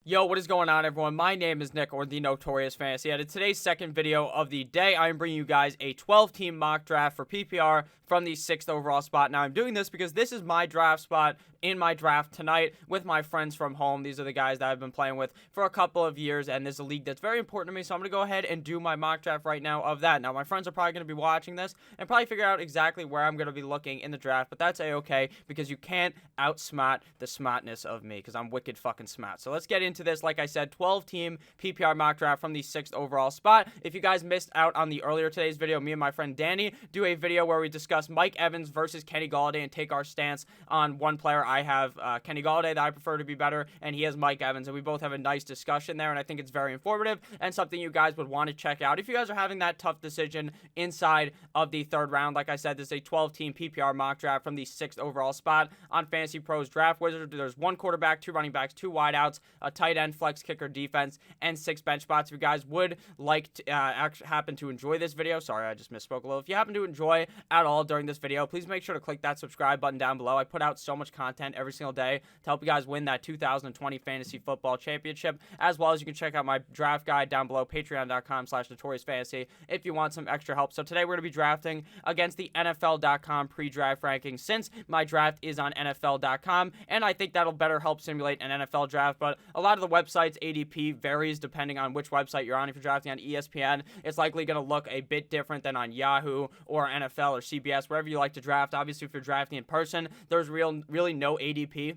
Yo, what is going on, everyone? My name is Nick, or the Notorious Fantasy, and in today's second video of the day, I am bringing you guys a 12-team mock draft for PPR from the 6th overall spot. Now, I'm doing this because this is my draft spot in my draft tonight with my friends from home. These are the guys that I've been playing with for a couple of years, and this is a league that's very important to me, so I'm going to go ahead and do my mock draft right now of that. Now, my friends are probably going to be watching this and probably figure out exactly where I'm going to be looking in the draft, but that's a-okay because you can't outsmart the smartness of me because I'm wicked fucking smart. So let's get into this. Like I said, 12-team PPR mock draft from the 6th overall spot. If you guys missed out on the earlier today's video, me and my friend Danny do a video where we discuss Mike Evans versus Kenny Golladay and take our stance on one player. I have Kenny Golladay that I prefer to be better, and he has Mike Evans, and we both have a nice discussion there, and I think it's very informative and something you guys would want to check out if you guys are having that tough decision inside of the 3rd round. Like I said, this is a 12-team PPR mock draft from the 6th overall spot on Fantasy Pros Draft Wizard. There's 1 quarterback, 2 running backs, 2 wideouts, a tight end, flex, kicker, defense, and 6 bench spots. If you guys would like to happen to enjoy this video, sorry, I just misspoke a little. If you happen to enjoy at all during this video, please make sure to click that subscribe button down below. I put out so much content every single day to help you guys win that 2020 Fantasy Football Championship, as well as you can check out my draft guide down below, patreon.com/notoriousfantasy, if you want some extra help. So today we're going to be drafting against the NFL.com pre-draft rankings, since my draft is on NFL.com, and I think that'll better help simulate an NFL draft. But a lot of the websites ADP varies depending on which website you're on. If you're drafting on ESPN, it's likely going to look a bit different than on Yahoo or NFL or CBS, wherever you like to draft. Obviously, if you're drafting in person, there's really no ADP,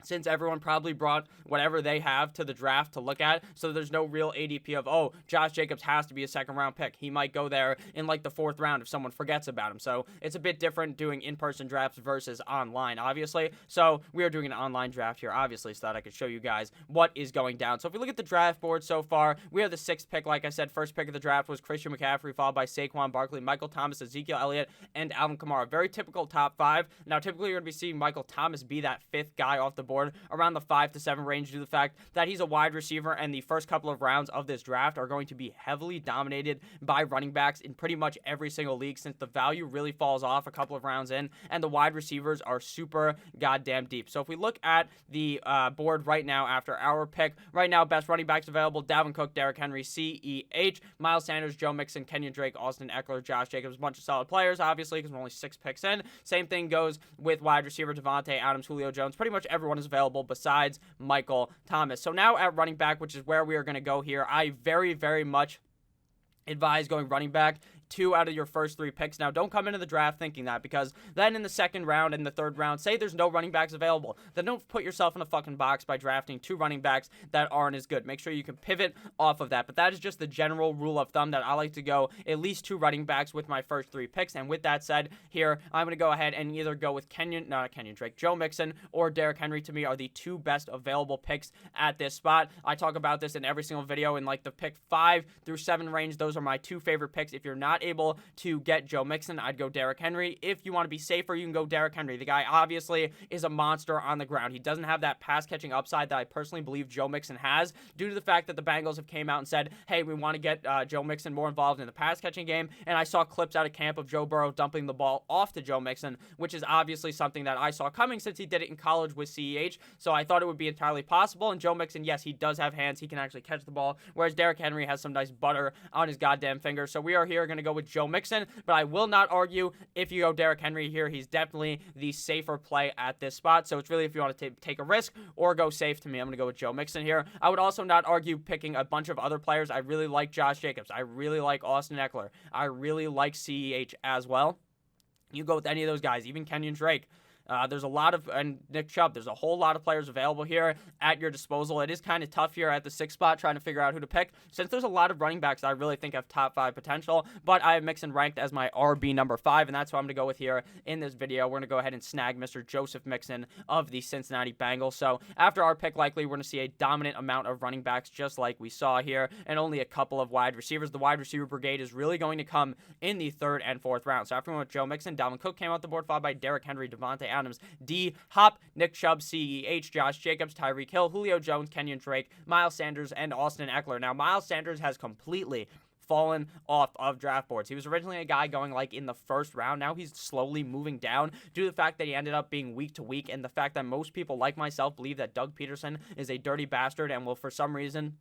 since everyone probably brought whatever they have to the draft to look at. So there's no real ADP of, oh, Josh Jacobs has to be a 2nd round pick. He might go there in like the 4th round if someone forgets about him. So it's a bit different doing in-person drafts versus online, obviously. So we are doing an online draft here, obviously, so that I could show you guys what is going down. So if we look at the draft board so far, we are the 6th pick. Like I said, first pick of the draft was Christian McCaffrey, followed by Saquon Barkley, Michael Thomas, Ezekiel Elliott, and Alvin Kamara. Very typical top 5. Now, typically, you're going to be seeing Michael Thomas be that 5th guy off the board around the 5 to 7 range, due to the fact that he's a wide receiver, and the first couple of rounds of this draft are going to be heavily dominated by running backs in pretty much every single league, since the value really falls off a couple of rounds in, and the wide receivers are super goddamn deep. So if we look at the board right now after our pick, right now, best running backs available: Dalvin Cook, Derrick Henry, CEH, Miles Sanders, Joe Mixon, Kenyon Drake, Austin Eckler, Josh Jacobs. A bunch of solid players, obviously, because we're only 6 picks in. Same thing goes with wide receiver Devontae Adams, Julio Jones. Pretty much everyone is available besides Michael Thomas. So now at running back, which is where we are going to go here, I very, very much advise going running back 2 out of your first 3 picks. Now, don't come into the draft thinking that, because then in the 2nd round and the 3rd round, say there's no running backs available, then don't put yourself in a fucking box by drafting 2 running backs that aren't as good. Make sure you can pivot off of that. But that is just the general rule of thumb, that I like to go at least 2 running backs with my first 3 picks. And with that said, here I'm going to go ahead and either go with Joe Mixon or Derrick Henry. To me, are the 2 best available picks at this spot. I talk about this in every single video in like the pick 5 through 7 range. Those are my 2 favorite picks. If you're not able to get Joe Mixon, I'd go Derrick Henry. If you want to be safer, you can go Derrick Henry. The guy obviously is a monster on the ground. He doesn't have that pass catching upside that I personally believe Joe Mixon has, due to the fact that the Bengals have came out and said, hey, we want to get Joe Mixon more involved in the pass catching game. And I saw clips out of camp of Joe Burrow dumping the ball off to Joe Mixon, which is obviously something that I saw coming, since he did it in college with CEH. So I thought it would be entirely possible. And Joe Mixon, yes, he does have hands. He can actually catch the ball, whereas Derrick Henry has some nice butter on his goddamn fingers. So we are here going to go with Joe Mixon, but I will not argue if you go Derrick Henry here. He's definitely the safer play at this spot. So it's really if you want to take a risk or go safe. To me, I'm going to go with Joe Mixon here. I would also not argue picking a bunch of other players. I really like Josh Jacobs. I really like Austin Eckler. I really like CEH as well. You go with any of those guys, even Kenyon Drake. There's a lot of, and Nick Chubb, there's a whole lot of players available here at your disposal. It is kind of tough here at the 6th spot trying to figure out who to pick, since there's a lot of running backs that I really think have top 5 potential, but I have Mixon ranked as my RB number 5, and that's what I'm going to go with here in this video. We're going to go ahead and snag Mr. Joseph Mixon of the Cincinnati Bengals. So after our pick, likely we're going to see a dominant amount of running backs, just like we saw here, and only a couple of wide receivers. The wide receiver brigade is really going to come in the 3rd and 4th round. So after we went with Joe Mixon, Dalvin Cook came out the board, followed by Derrick Henry, Devontae Adams, D Hop, Nick Chubb, CEH, Josh Jacobs, Tyreek Hill, Julio Jones, Kenyon Drake, Miles Sanders, and Austin Eckler. Now, Miles Sanders has completely fallen off of draft boards. He was originally a guy going like in the first round. Now he's slowly moving down due to the fact that he ended up being week to week, and the fact that most people like myself believe that Doug Peterson is a dirty bastard and will for some reason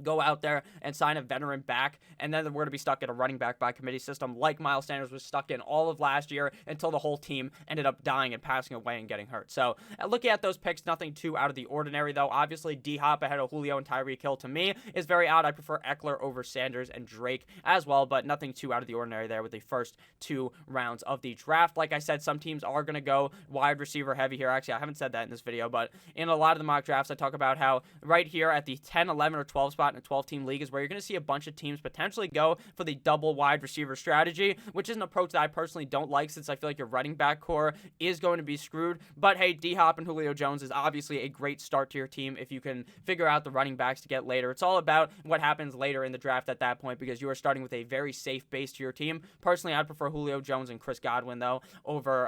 go out there and sign a veteran back, and then we're going to be stuck in a running back by committee system like Miles Sanders was stuck in all of last year until the whole team ended up dying and passing away and getting hurt. So looking at those picks, nothing too out of the ordinary, though. Obviously, D-Hop ahead of Julio and Tyreek Hill to me is very odd. I prefer Eckler over Sanders and Drake as well, but nothing too out of the ordinary there with the first 2 rounds of the draft. Like I said, some teams are going to go wide receiver heavy here. Actually, I haven't said that in this video, but in a lot of the mock drafts, I talk about how right here at the 10, 11, or 12 spot in a 12-team league is where you're going to see a bunch of teams potentially go for the double wide receiver strategy, which is an approach that I personally don't like, since I feel like your running back core is going to be screwed. But hey, D-Hop and Julio Jones is obviously a great start to your team if you can figure out the running backs to get later. It's all about what happens later in the draft at that point, because you are starting with a very safe base to your team. Personally, I'd prefer Julio Jones and Chris Godwin, though, over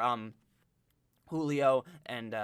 Julio and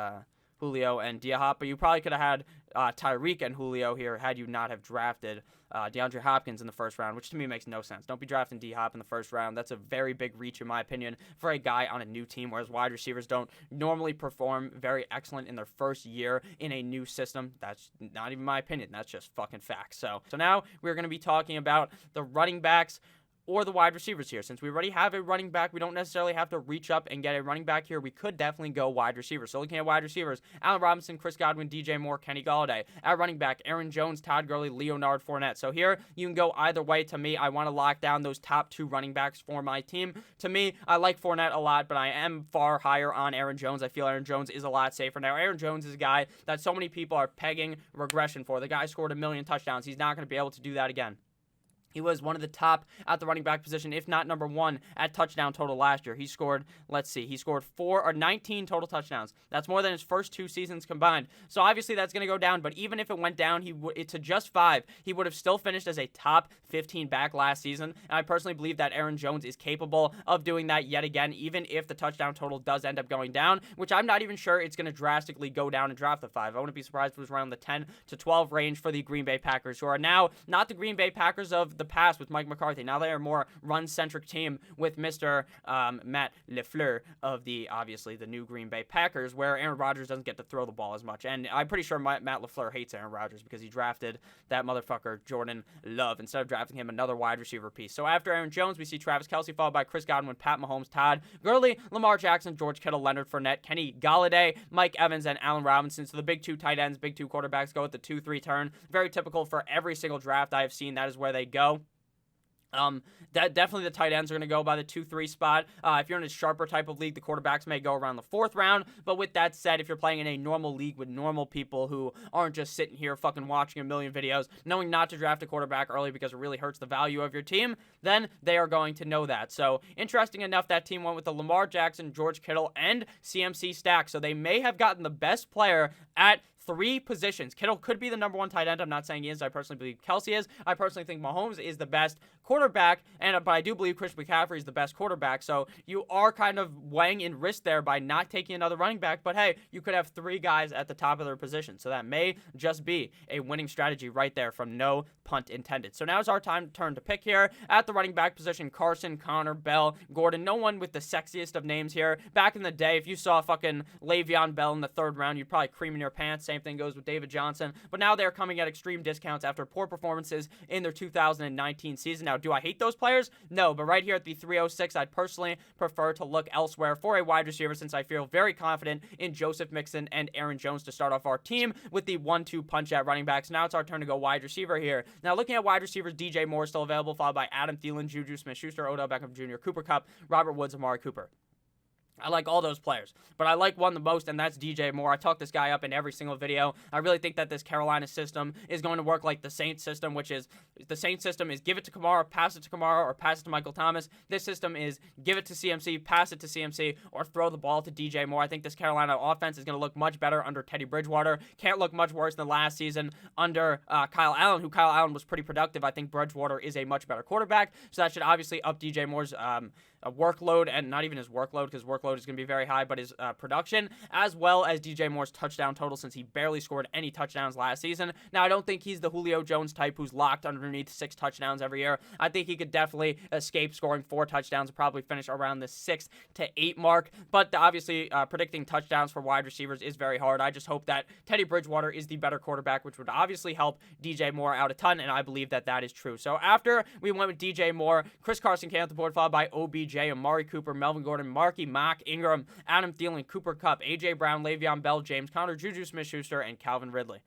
D-Hop, but you probably could have had Tyreek and Julio here had you not have drafted DeAndre Hopkins in the first round, which to me makes no sense. Don't be drafting D-Hop in the first round. That's a very big reach, in my opinion, for a guy on a new team, whereas wide receivers don't normally perform very excellent in their first year in a new system. That's not even my opinion. That's just fucking facts. So now we're going to be talking about the running backs or the wide receivers here. Since we already have a running back, we don't necessarily have to reach up and get a running back here. We could definitely go wide receiver. So looking at wide receivers, Allen Robinson, Chris Godwin, DJ Moore, Kenny Golladay. At running back, Aaron Jones, Todd Gurley, Leonard Fournette. So here, you can go either way. To me, I want to lock down those top 2 running backs for my team. To me, I like Fournette a lot, but I am far higher on Aaron Jones. I feel Aaron Jones is a lot safer. Now, Aaron Jones is a guy that so many people are pegging regression for. The guy scored 1 million touchdowns. He's not going to be able to do that again. He was one of the top at the running back position, if not number 1 at touchdown total last year. He scored, he scored 19 total touchdowns. That's more than his first 2 seasons combined. So obviously that's going to go down, but even if it went down to just 5, he would have still finished as a top 15 back last season. And I personally believe that Aaron Jones is capable of doing that yet again, even if the touchdown total does end up going down, which I'm not even sure it's going to drastically go down and drop the 5. I wouldn't be surprised if it was around the 10 to 12 range for the Green Bay Packers, who are now not the Green Bay Packers of the past with Mike McCarthy. Now they are more run-centric team with Mr. Matt LaFleur of obviously the new Green Bay Packers, where Aaron Rodgers doesn't get to throw the ball as much. And I'm pretty sure Matt LaFleur hates Aaron Rodgers because he drafted that motherfucker Jordan Love instead of drafting him another wide receiver piece. So after Aaron Jones, we see Travis Kelce followed by Chris Godwin, Pat Mahomes, Todd Gurley, Lamar Jackson, George Kittle, Leonard Fournette, Kenny Golladay, Mike Evans, and Allen Robinson. So the big 2 tight ends, big 2 quarterbacks go with the 2-3 turn. Very typical for every single draft I have seen. That is where they go. That definitely the tight ends are going to go by the 2-3 spot. If you're in a sharper type of league, the quarterbacks may go around the 4th round. But with that said, if you're playing in a normal league with normal people who aren't just sitting here fucking watching a million videos, knowing not to draft a quarterback early because it really hurts the value of your team, then they are going to know that. So interesting enough, that team went with the Lamar Jackson, George Kittle, and CMC stack. So they may have gotten the best player at 3 positions. Kittle could be the number 1 tight end. I'm not saying he is. I personally believe Kelce is. I personally think Mahomes is the best quarterback, but I do believe Christian McCaffrey is the best quarterback. So you are kind of weighing in risk there by not taking another running back. But hey, you could have 3 guys at the top of their position. So that may just be a winning strategy right there, from no punt intended. So now is our turn to pick here. At the running back position, Carson, Connor, Bell, Gordon. No one with the sexiest of names here. Back in the day, if you saw fucking Le'Veon Bell in the 3rd round, you'd probably cream in your pants. Same thing goes with David Johnson. But now they're coming at extreme discounts after poor performances in their 2019 season. Now, do I hate those players? No, but right here at the 306, I'd personally prefer to look elsewhere for a wide receiver, since I feel very confident in Joseph Mixon and Aaron Jones to start off our team with the 1-2 punch at running backs. Now it's our turn to go wide receiver here. Now looking at wide receivers, DJ Moore is still available, followed by Adam Thielen, Juju Smith-Schuster, Odell Beckham Jr., Cooper Kupp, Robert Woods, Amari Cooper. I like all those players, but I like one the most, and that's DJ Moore. I talk this guy up in every single video. I really think that this Carolina system is going to work like the Saints system, which is the Saints system is give it to Kamara, pass it to Kamara, or pass it to Michael Thomas. This system is give it to CMC, pass it to CMC, or throw the ball to DJ Moore. I think this Carolina offense is going to look much better under Teddy Bridgewater. Can't look much worse than last season under Kyle Allen, who Kyle Allen was pretty productive. I think Bridgewater is a much better quarterback, so that should obviously up DJ Moore's workload, and not even his workload because workload is going to be very high, but his production, as well as DJ Moore's touchdown total since he barely scored any touchdowns last season. Now, I don't think he's the Julio Jones type who's locked underneath 6 touchdowns every year. I think he could definitely escape scoring 4 touchdowns and probably finish around the 6 to 8 mark, but obviously predicting touchdowns for wide receivers is very hard. I just hope that Teddy Bridgewater is the better quarterback, which would obviously help DJ Moore out a ton, and I believe that that is true. So after we went with DJ Moore, Chris Carson came off the board, followed by OBJ, Amari Cooper, Melvin Gordon, Marky Mark Ingram, Adam Thielen, Cooper Kupp, AJ Brown, Le'Veon Bell, James Conner, Juju Smith-Schuster, and Calvin Ridley.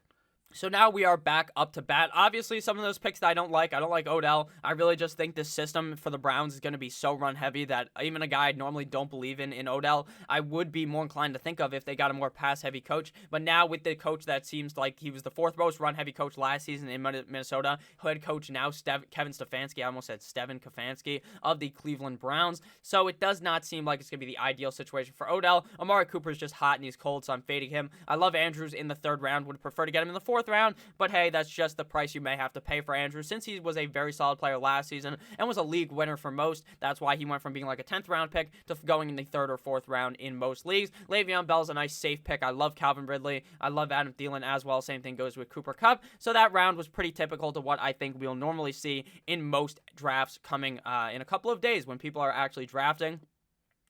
So now we are back up to bat. Obviously, some of those picks that I don't like Odell. I really just think this system for the Browns is going to be so run-heavy that even a guy I normally don't believe in Odell, I would be more inclined to think of if they got a more pass-heavy coach. But now with the coach that seems like he was the 4th most run-heavy coach last season in Minnesota, head coach now Kevin Stefanski, I almost said Stephen Stefanski, of the Cleveland Browns. So it does not seem like it's going to be the ideal situation for Odell. Amari Cooper is just hot and he's cold, so I'm fading him. I love Andrews in the 3rd round. Would prefer to get him in the 4th round, but hey, that's just the price you may have to pay for Andrews since he was a very solid player last season and was a league winner for most. That's why he went from being like a 10th round pick to going in the 3rd or 4th round in most leagues. Le'Veon Bell's a nice safe pick. I love Calvin Ridley. I love Adam Thielen as well. Same thing goes with Cooper Kupp. So that round was pretty typical to what I think we'll normally see in most drafts coming in a couple of days when people are actually drafting.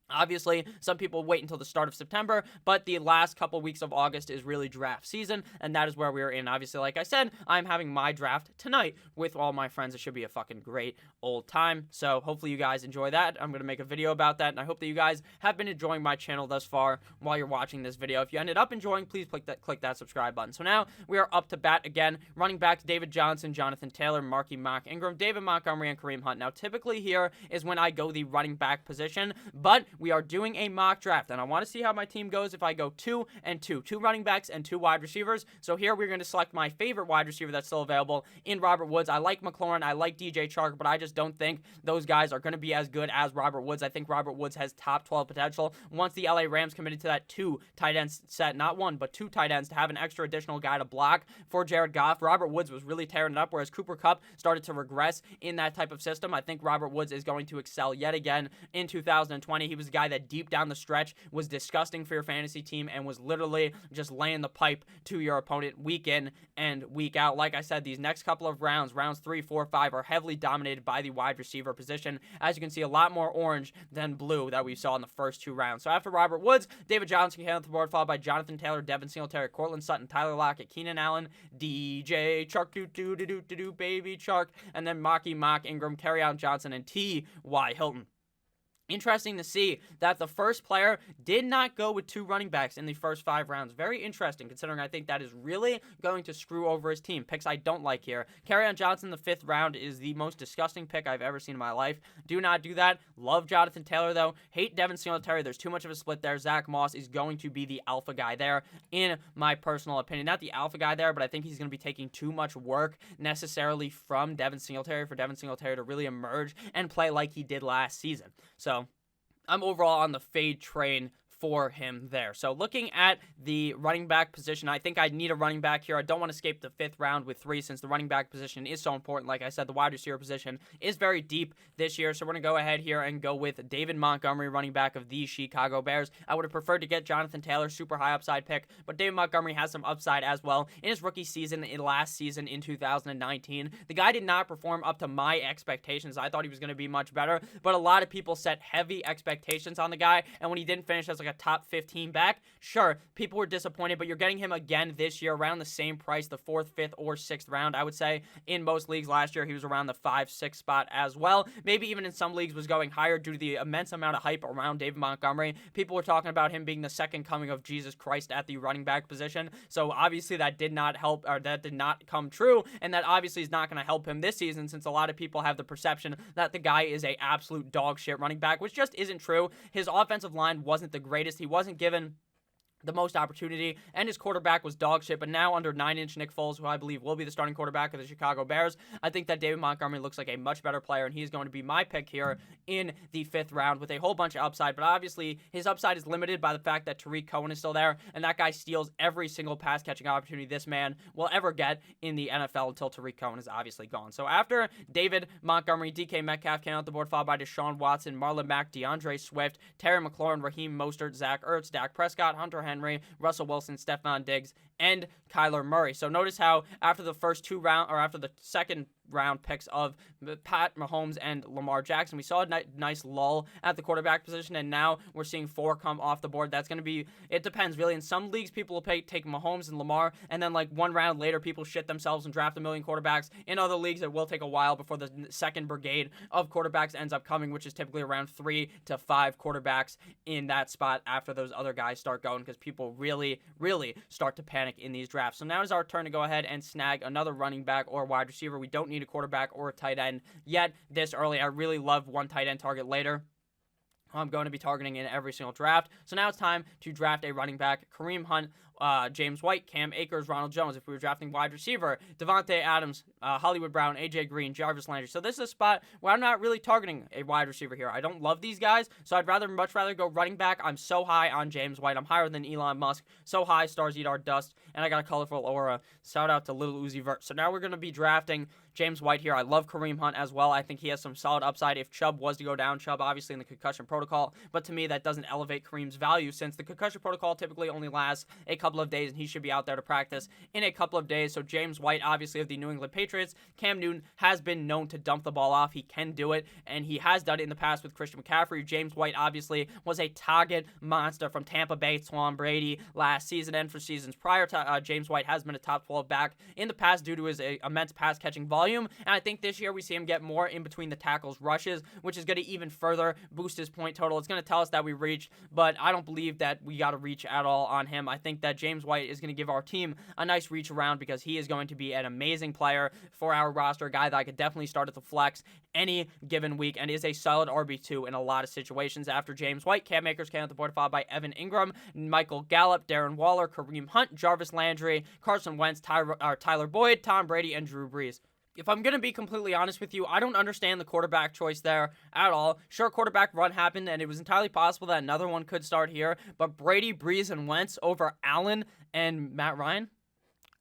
Obviously, some people wait until the start of September, but the last couple weeks of August is really draft season, and that is where we are in. Obviously, like I said, I'm having my draft tonight with all my friends. It should be a fucking great old time, so hopefully you guys enjoy that. I'm going to make a video about that, and I hope that you guys have been enjoying my channel thus far while you're watching this video. If you ended up enjoying, please click that subscribe button. So now we are up to bat again. Running backs, David Johnson, Jonathan Taylor, Marky Mark Ingram, David Montgomery, and Kareem Hunt. Now, typically here is when I go the running back position, but we are doing a mock draft, and I want to see how my team goes if I go 2 and 2. 2 running backs and 2 wide receivers. So here we're going to select my favorite wide receiver that's still available in Robert Woods. I like McLaurin. I like DJ Chark, but I just don't think those guys are going to be as good as Robert Woods. I think Robert Woods has top 12 potential once the LA Rams committed to that 2 tight end set, not 1, but 2 tight ends to have an extra additional guy to block for Jared Goff. Robert Woods was really tearing it up, whereas Cooper Kupp started to regress in that type of system. I think Robert Woods is going to excel yet again in 2020. He was a guy that deep down the stretch was disgusting for your fantasy team and was literally just laying the pipe to your opponent week in and week out. Like I said, these next couple of rounds 3, 4, 5, are heavily dominated by the wide receiver position. As you can see, a lot more orange than blue that we saw in the first 2 rounds. So after Robert Woods, David Johnson came off the board, followed by Jonathan Taylor, Devin Singletary, Cortland Sutton, Tyler Lockett, Keenan Allen, DJ Chark, baby Chark, and then Marky Mark Ingram, Kerryon Johnson, and T.Y. Hilton. Interesting to see that the first player did not go with 2 running backs in the first 5 rounds. Very interesting, considering I think that is really going to screw over his team. Picks I don't like here. Kerryon Johnson, the 5th round, is the most disgusting pick I've ever seen in my life. Do not do that. Love Jonathan Taylor, though. Hate Devin Singletary. There's too much of a split there. Zach Moss is going to be the alpha guy there, in my personal opinion. Not the alpha guy there, but I think he's going to be taking too much work necessarily from Devin Singletary for Devin Singletary to really emerge and play like he did last season. So I'm overall on the fade train for him there. So looking at the running back position, I think I need a running back here. I don't want to escape the 5th round with 3 since the running back position is so important. Like I said, the wide receiver position is very deep this year. So we're going to go ahead here and go with David Montgomery, running back of the Chicago Bears. I would have preferred to get Jonathan Taylor, super high upside pick, but David Montgomery has some upside as well. In his rookie season, in last season in 2019, the guy did not perform up to my expectations. I thought he was going to be much better, but a lot of people set heavy expectations on the guy, and when he didn't finish as like a top 15 back, sure, people were disappointed, but you're getting him again this year around the same price, the 4th, 5th, or 6th round. I would say in most leagues last year, he was around the 5, 6 spot as well. Maybe even in some leagues was going higher due to the immense amount of hype around David Montgomery. People were talking about him being the second coming of Jesus Christ at the running back position. So obviously that did not help, or that did not come true, and that obviously is not going to help him this season since a lot of people have the perception that the guy is a absolute dog shit running back, which just isn't true. His offensive line wasn't the greatest. He wasn't given the most opportunity, and his quarterback was dog shit. But now under 9-inch Nick Foles, who I believe will be the starting quarterback of the Chicago Bears, I think that David Montgomery looks like a much better player, and he's going to be my pick here in the 5th round with a whole bunch of upside. But obviously, his upside is limited by the fact that Tariq Cohen is still there, and that guy steals every single pass-catching opportunity this man will ever get in the NFL until Tariq Cohen is obviously gone. So after David Montgomery, DK Metcalf came out the board, followed by Deshaun Watson, Marlon Mack, DeAndre Swift, Terry McLaurin, Raheem Mostert, Zach Ertz, Dak Prescott, Hunter Henry, Russell Wilson, Stephon Diggs, and Kyler Murray. So notice how after the after the second round picks of Pat Mahomes and Lamar Jackson, we saw a nice lull at the quarterback position, and now we're seeing 4 come off the board. That's going to be, it depends really. In some leagues, people will take Mahomes and Lamar, and then like 1 round later, people shit themselves and draft 1 million quarterbacks. In other leagues, it will take a while before the second brigade of quarterbacks ends up coming, which is typically around 3 to 5 quarterbacks in that spot after those other guys start going, because people really, really start to panic in these drafts. So now is our turn to go ahead and snag another running back or wide receiver. We don't need a quarterback or a tight end yet this early. I really love one tight end target later. I'm going to be targeting in every single draft. So now it's time to draft a running back. Kareem Hunt, James White, Cam Akers, Ronald Jones. If we were drafting wide receiver, Devontae Adams, Hollywood Brown, AJ Green, Jarvis Landry. So this is a spot where I'm not really targeting a wide receiver here. I don't love these guys, so I'd much rather go running back. I'm so high on James White. I'm higher than Elon Musk. So high, stars eat our dust, and I got a colorful aura. Shout out to Lil Uzi Vert. So now we're going to be drafting James White here. I love Kareem Hunt as well. I think he has some solid upside if Chubb was to go down. Chubb obviously in the concussion protocol, but to me that doesn't elevate Kareem's value since the concussion protocol typically only lasts a couple of days, and he should be out there to practice in a couple of days. So James White, obviously of the New England Patriots. Cam Newton has been known to dump the ball off. He can do it, and he has done it in the past with Christian McCaffrey. James White obviously was a target monster from Tampa Bay, Tom Brady last season, and for seasons prior to James White has been a top 12 back in the past due to his immense pass catching volume, and I think this year we see him get more in between the tackles rushes, which is going to even further boost his point total. It's going to tell us that we reached, but I don't believe that we got to reach at all on him. I think that James White is going to give our team a nice reach around because he is going to be an amazing player for our roster, a guy that I could definitely start at the flex any given week and is a solid RB2 in a lot of situations. After James White, Cam Akers came at the board, followed by Evan Ingram, Michael Gallup, Darren Waller, Kareem Hunt, Jarvis Landry, Carson Wentz, Tyler Boyd, Tom Brady, and Drew Brees. If I'm going to be completely honest with you, I don't understand the quarterback choice there at all. Sure, quarterback run happened, and it was entirely possible that another one could start here, but Brady, Brees, and Wentz over Allen and Matt Ryan?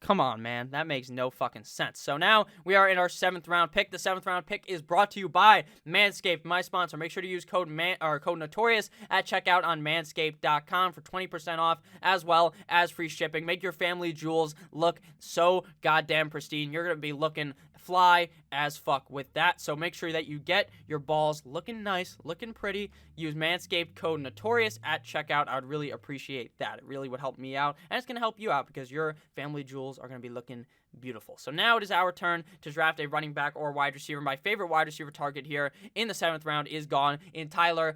Come on, man. That makes no fucking sense. So now we are in our 7th round pick. The 7th round pick is brought to you by Manscaped, my sponsor. Make sure to use code Notorious at checkout on manscaped.com for 20% off as well as free shipping. Make your family jewels look so goddamn pristine. You're going to be looking fly as fuck with that. So make sure that you get your balls looking nice, looking pretty. Use Manscaped code Notorious at checkout. I would really appreciate that. It really would help me out, and it's going to help you out because your family jewels are going to be looking beautiful. So now it is our turn to draft a running back or wide receiver. My favorite wide receiver target here in the 7th round is gone in Tyler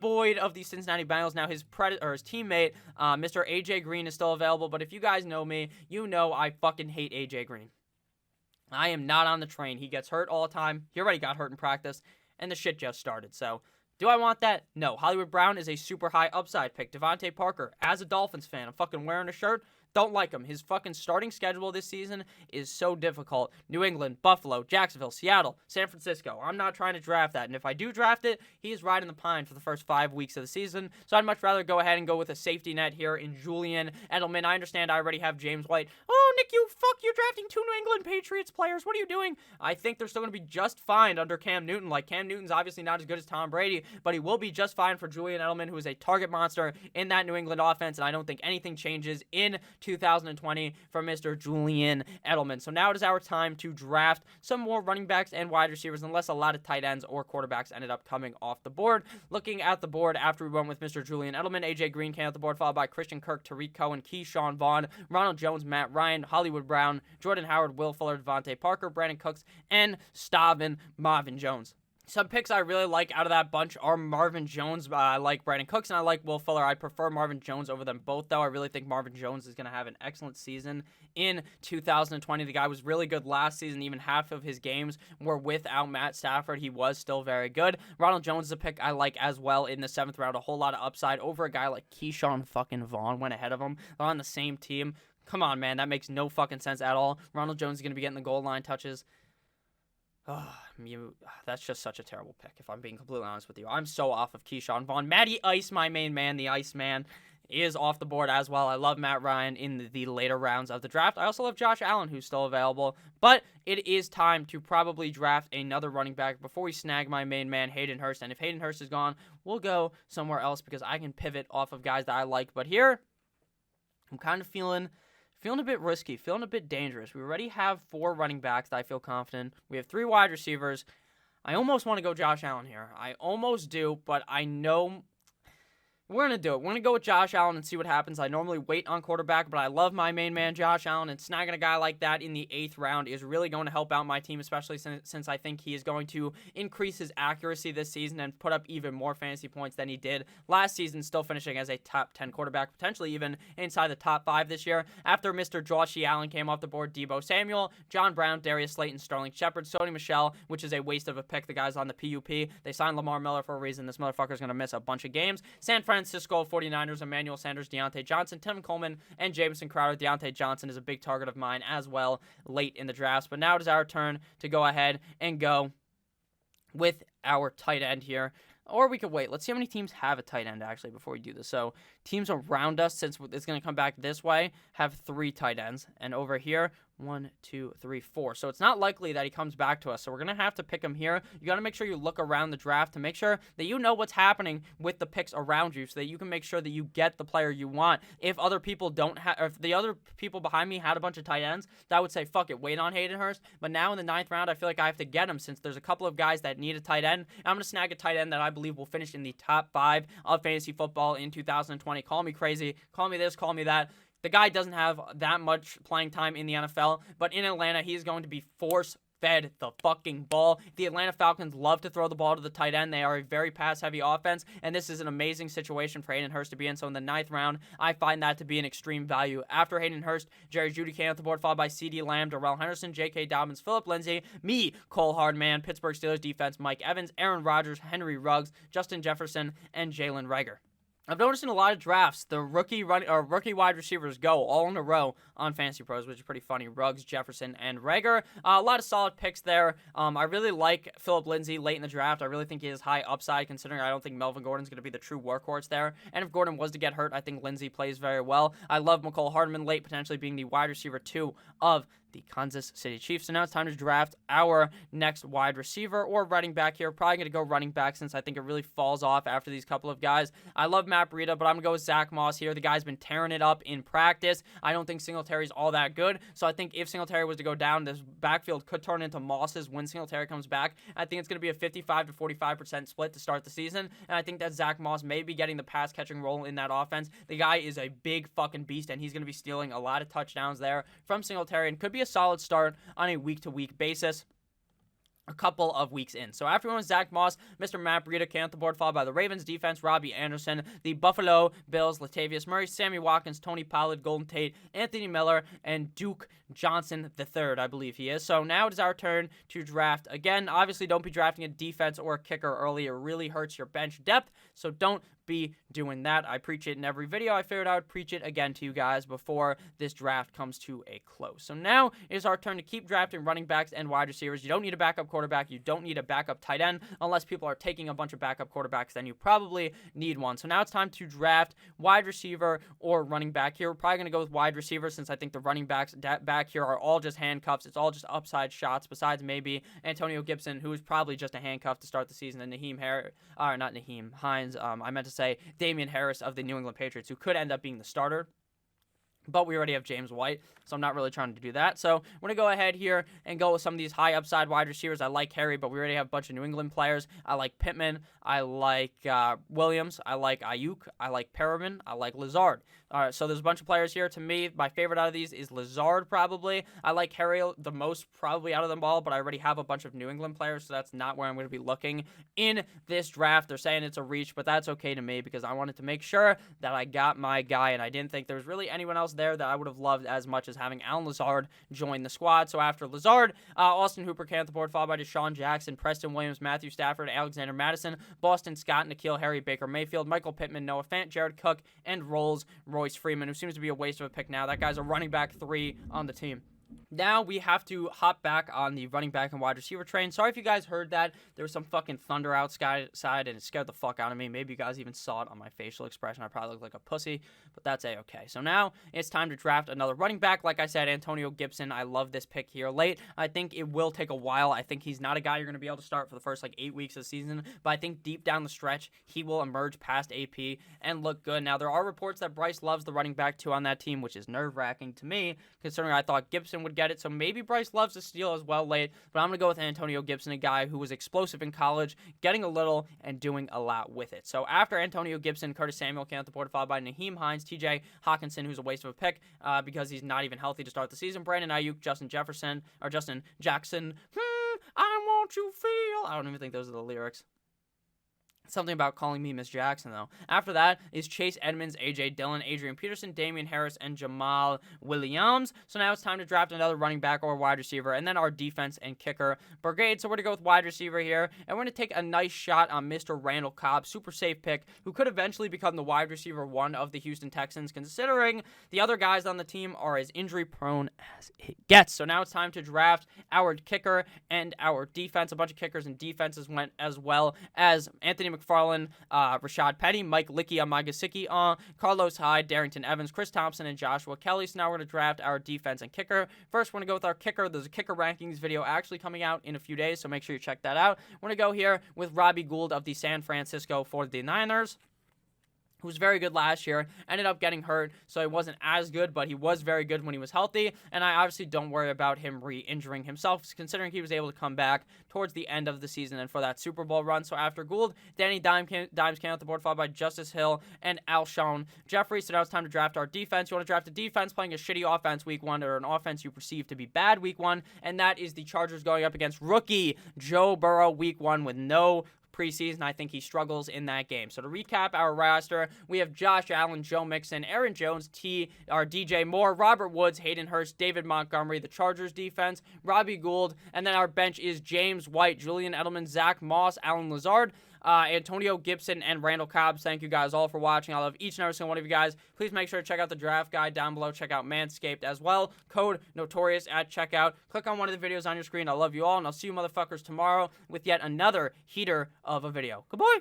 Boyd of the Cincinnati Bengals. Now his teammate, Mr. AJ Green, is still available, but if you guys know me, you know I fucking hate AJ Green. I am not on the train. He gets hurt all the time. He already got hurt in practice, and the shit just started. So, do I want that? No. Hollywood Brown is a super high upside pick. Devontae Parker, as a Dolphins fan, I'm fucking wearing a shirt. Don't like him. His fucking starting schedule this season is so difficult. New England, Buffalo, Jacksonville, Seattle, San Francisco. I'm not trying to draft that. And if I do draft it, he is riding the pine for the first 5 weeks of the season. So I'd much rather go ahead and go with a safety net here in Julian Edelman. I understand I already have James White. Oh, Nick, you're drafting 2 New England Patriots players. What are you doing? I think they're still going to be just fine under Cam Newton. Like, Cam Newton's obviously not as good as Tom Brady, but he will be just fine for Julian Edelman, who is a target monster in that New England offense. And I don't think anything changes in 2020 for Mr. Julian Edelman. So now it is our time to draft some more running backs and wide receivers, unless a lot of tight ends or quarterbacks ended up coming off the board. Looking at the board after we went with Mr. Julian Edelman, AJ Green came off the board, followed by Christian Kirk, Tariq Cohen, Keyshawn Vaughn, Ronald Jones, Matt Ryan, Hollywood Brown, Jordan Howard, Will Fuller, Devontae Parker, Brandon Cooks, and Marvin Jones. Some picks I really like out of that bunch are Marvin Jones. I like Brandon Cooks, and I like Will Fuller. I prefer Marvin Jones over them both, though. I really think Marvin Jones is going to have an excellent season in 2020. The guy was really good last season. Even half of his games were without Matt Stafford. He was still very good. Ronald Jones is a pick I like as well in the 7th round. A whole lot of upside over a guy like Keyshawn fucking Vaughn went ahead of him. They're on the same team. Come on, man. That makes no fucking sense at all. Ronald Jones is going to be getting the goal line touches. That's just such a terrible pick, if I'm being completely honest with you. I'm so off of Keyshawn Vaughn. Matty Ice, my main man, the Iceman, is off the board as well. I love Matt Ryan in the later rounds of the draft. I also love Josh Allen, who's still available. But it is time to probably draft another running back before we snag my main man, Hayden Hurst. And if Hayden Hurst is gone, we'll go somewhere else because I can pivot off of guys that I like. But here, I'm kind of feeling a bit risky, feeling a bit dangerous. We already have 4 running backs that I feel confident. We have 3 wide receivers. I almost want to go Josh Allen here. I almost do, but I know we're going to do it. We're going to go with Josh Allen and see what happens. I normally wait on quarterback, but I love my main man, Josh Allen, and snagging a guy like that in the 8th round is really going to help out my team, especially since I think he is going to increase his accuracy this season and put up even more fantasy points than he did last season, still finishing as a top 10 quarterback, potentially even inside the top 5 this year. After Mr. Joshy Allen came off the board, Deebo Samuel, John Brown, Darius Slayton, Sterling Shepard, Sony Michel, which is a waste of a pick. The guy's on the PUP. They signed Lamar Miller for a reason. This motherfucker's going to miss a bunch of games. San Francisco 49ers, Emmanuel Sanders, Deontay Johnson, Tim Coleman, and Jamison Crowder. Deontay Johnson is a big target of mine as well late in the drafts. But now it is our turn to go ahead and go with our tight end here. Or we could wait. Let's see how many teams have a tight end, actually, before we do this. So teams around us, since it's going to come back this way, have 3 tight ends. And over here, 1, 2, 3, 4. So it's not likely that he comes back to us. So we're going to have to pick him here. You got to make sure you look around the draft to make sure that you know what's happening with the picks around you so that you can make sure that you get the player you want. If other people don't have, or if the other people behind me had a bunch of tight ends, that would say, fuck it, wait on Hayden Hurst. But now in the 9th round, I feel like I have to get him since there's a couple of guys that need a tight end. And I'm going to snag a tight end that I believe will finish in the top 5 of fantasy football in 2020. Call me crazy. Call me this. Call me that. The guy doesn't have that much playing time in the NFL, but in Atlanta, he's going to be force-fed the fucking ball. The Atlanta Falcons love to throw the ball to the tight end. They are a very pass-heavy offense, and this is an amazing situation for Hayden Hurst to be in. So in the 9th round, I find that to be an extreme value. After Hayden Hurst, Jerry Jeudy came off the board, followed by CeeDee Lamb, Darrell Henderson, J.K. Dobbins, Phillip Lindsay, me, Cole Hardman, Pittsburgh Steelers defense, Mike Evans, Aaron Rodgers, Henry Ruggs, Justin Jefferson, and Jalen Reagor. I've noticed in a lot of drafts, the rookie wide receivers go all in a row on Fantasy Pros, which is pretty funny. Ruggs, Jefferson, and Reagor. A lot of solid picks there. I really like Phillip Lindsay late in the draft. I really think he has high upside, considering I don't think Melvin Gordon's going to be the true workhorse there. And if Gordon was to get hurt, I think Lindsay plays very well. I love McCole Hardman late, potentially being the wide receiver 2 of the Kansas City Chiefs. So now it's time to draft our next wide receiver or running back here. Probably going to go running back since I think it really falls off after these couple of guys. I love Matt Breida, but I'm going to go with Zach Moss here. The guy's been tearing it up in practice. I don't think Singletary's all that good. So I think if Singletary was to go down, this backfield could turn into Moss's when Singletary comes back. I think it's going to be a 55 to 45% split to start the season. And I think that Zach Moss may be getting the pass catching role in that offense. The guy is a big fucking beast, and he's going to be stealing a lot of touchdowns there from Singletary and could be a solid start on a week-to-week basis a couple of weeks in. So after we went Zach Moss, Mr. Matt Breida came off the board, followed by the Ravens defense, Robbie Anderson, the Buffalo Bills, Latavius Murray, Sammy Watkins, Tony Pollard, Golden Tate, Anthony Miller, and Duke Johnson III, I believe he is. So now it is our turn to draft. Again, obviously don't be drafting a defense or a kicker early. It really hurts your bench depth, so don't be doing that. I preach it in every video. I figured I would preach it again to you guys before this draft comes to a close. So now it is our turn to keep drafting running backs and wide receivers. You don't need a backup quarterback. You don't need a backup tight end unless people are taking a bunch of backup quarterbacks. Then you probably need one. So now it's time to draft wide receiver or running back here. We're probably going to go with wide receiver since I think the running backs back here are all just handcuffs. It's all just upside shots besides maybe Antonio Gibson, who is probably just a handcuff to start the season, and Nyheim Hines. I meant to say Damian Harris of the New England Patriots, who could end up being the starter. But we already have James White, so I'm not really trying to do that. So we're going to go ahead here and go with some of these high upside wide receivers. I like Harry, but we already have a bunch of New England players. I like Pittman. I like Williams. I like Ayuk. I like Perriman. I like Lazard. All right, so there's a bunch of players here. To me, my favorite out of these is Lazard, probably. I like Harry the most, probably, out of them all, but I already have a bunch of New England players, so that's not where I'm going to be looking in this draft. They're saying it's a reach, but that's okay to me because I wanted to make sure that I got my guy, and I didn't think there was really anyone else there that I would have loved as much as having Alan Lazard join the squad. So after Lazard, Austin Hooper came off the board, followed by Deshaun Jackson, Preston Williams, Matthew Stafford, Alexander Madison, Boston Scott, N'Keal Harry, Baker Mayfield, Michael Pittman, Noah Fant, Jared Cook, and Royce Freeman, who seems to be a waste of a pick now. That guy's a running back 3 on the team. Now we have to hop back on the running back and wide receiver train. Sorry if you guys heard that. There was some fucking thunder outside, and it scared the fuck out of me. Maybe you guys even saw it on my facial expression. I probably look like a pussy, but that's A-okay. So now it's time to draft another running back. Like I said, Antonio Gibson. I love this pick here late. I think it will take a while. I think he's not a guy you're going to be able to start for the first 8 weeks of the season, but I think deep down the stretch, he will emerge past AP and look good. Now, there are reports that Bryce Love's the running back 2 on that team, which is nerve-wracking to me, considering I thought Gibson would get it. So maybe Bryce Love's a steal as well late, but I'm going to go with Antonio Gibson, a guy who was explosive in college, getting a little and doing a lot with it. So after Antonio Gibson, Curtis Samuel came off the board, followed by Naheem Hines, TJ Hawkinson, who's a waste of a pick because he's not even healthy to start the season, Brandon Ayuk, Justin Jackson, I want you feel. I don't even think those are the lyrics. Something about calling me Miss Jackson, though. After that is Chase Edmonds, A.J. Dillon, Adrian Peterson, Damian Harris, and Jamal Williams. So now it's time to draft another running back or wide receiver, and then our defense and kicker brigade. So we're going to go with wide receiver here, and we're going to take a nice shot on Mr. Randall Cobb, super safe pick, who could eventually become the wide receiver 1 of the Houston Texans, considering the other guys on the team are as injury-prone as it gets. So now it's time to draft our kicker and our defense. A bunch of kickers and defenses went as well as Anthony McFarland, Rashad Penny, Mike Licky, Amagasicki, Carlos Hyde, Darrington Evans, Chris Thompson, and Joshua Kelly. So now we're going to draft our defense and kicker. First, we're going to go with our kicker. There's a kicker rankings video actually coming out in a few days, so make sure you check that out. We're going to go here with Robbie Gould of the San Francisco 49ers. Who was very good last year, ended up getting hurt, so he wasn't as good, but he was very good when he was healthy, and I obviously don't worry about him re-injuring himself, considering he was able to come back towards the end of the season and for that Super Bowl run. So after Gould, Danny Dimes came off the board, followed by Justice Hill and Alshon Jeffrey. So now it's time to draft our defense. You want to draft a defense playing a shitty offense week 1 or an offense you perceive to be bad week 1, and that is the Chargers going up against rookie Joe Burrow week 1 with no preseason. I think he struggles in that game. So to recap our roster, we have Josh Allen, Joe Mixon, Aaron Jones, DJ Moore, Robert Woods, Hayden Hurst, David Montgomery, the Chargers defense, Robbie Gould, and then our bench is James White, Julian Edelman, Zach Moss, Alan Lazard, Antonio Gibson, and Randall Cobb. Thank you guys all for watching. I love each and every single one of you guys. Please make sure to check out the draft guide down below. Check out Manscaped as well. Code Notorious at checkout. Click on one of the videos on your screen. I love you all, and I'll see you motherfuckers tomorrow with yet another heater of a video. Goodbye.